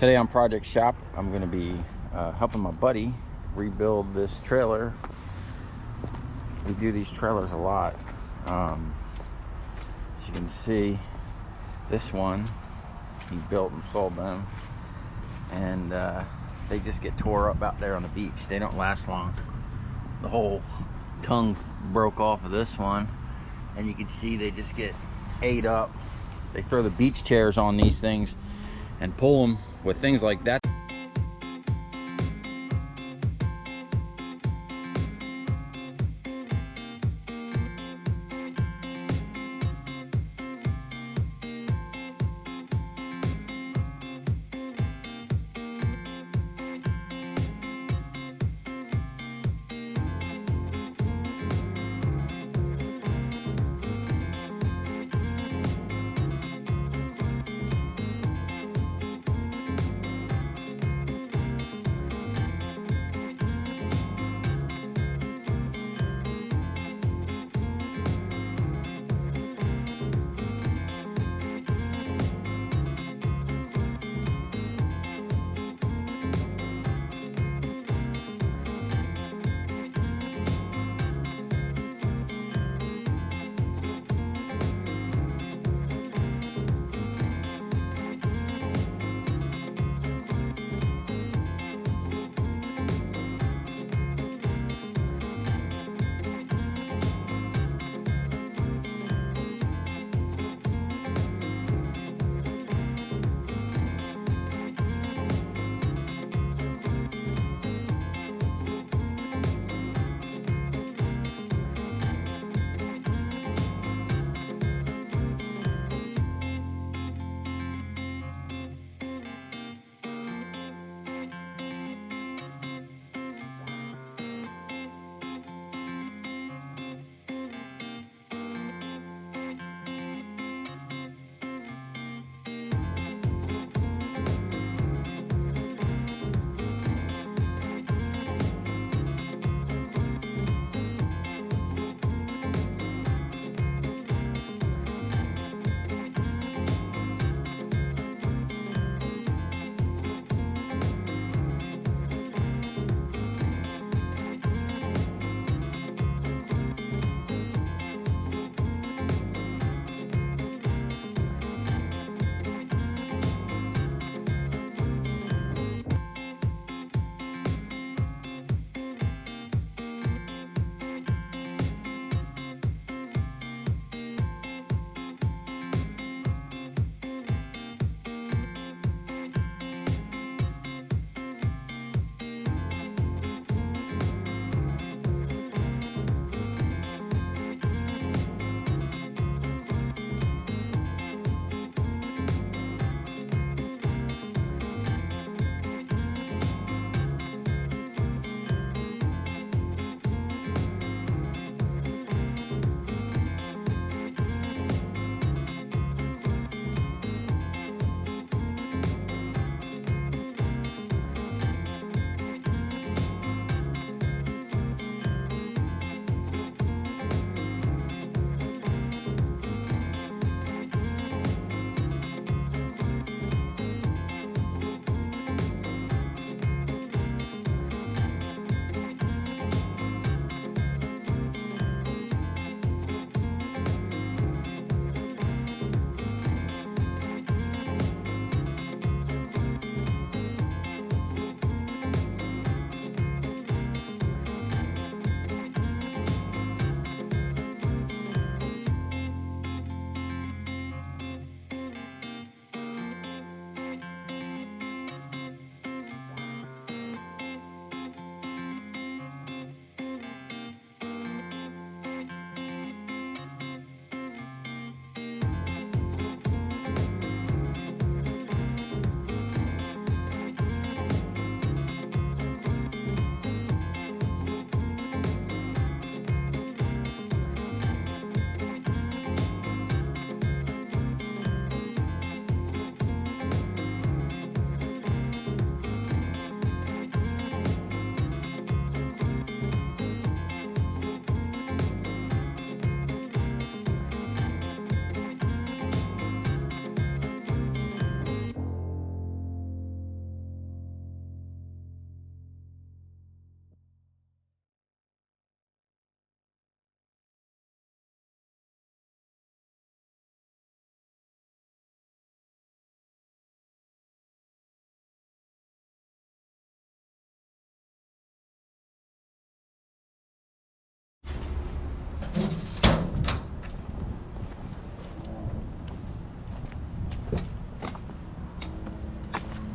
Today on Project Shop, I'm going to be helping my buddy rebuild this trailer. We do these trailers a lot. As you can see, this one, he built and sold them. And they just get tore up out there on the beach. They don't last long. The whole tongue broke off of this one. And you can see they just get ate up. They throw the beach chairs on these things and pull them with things like that.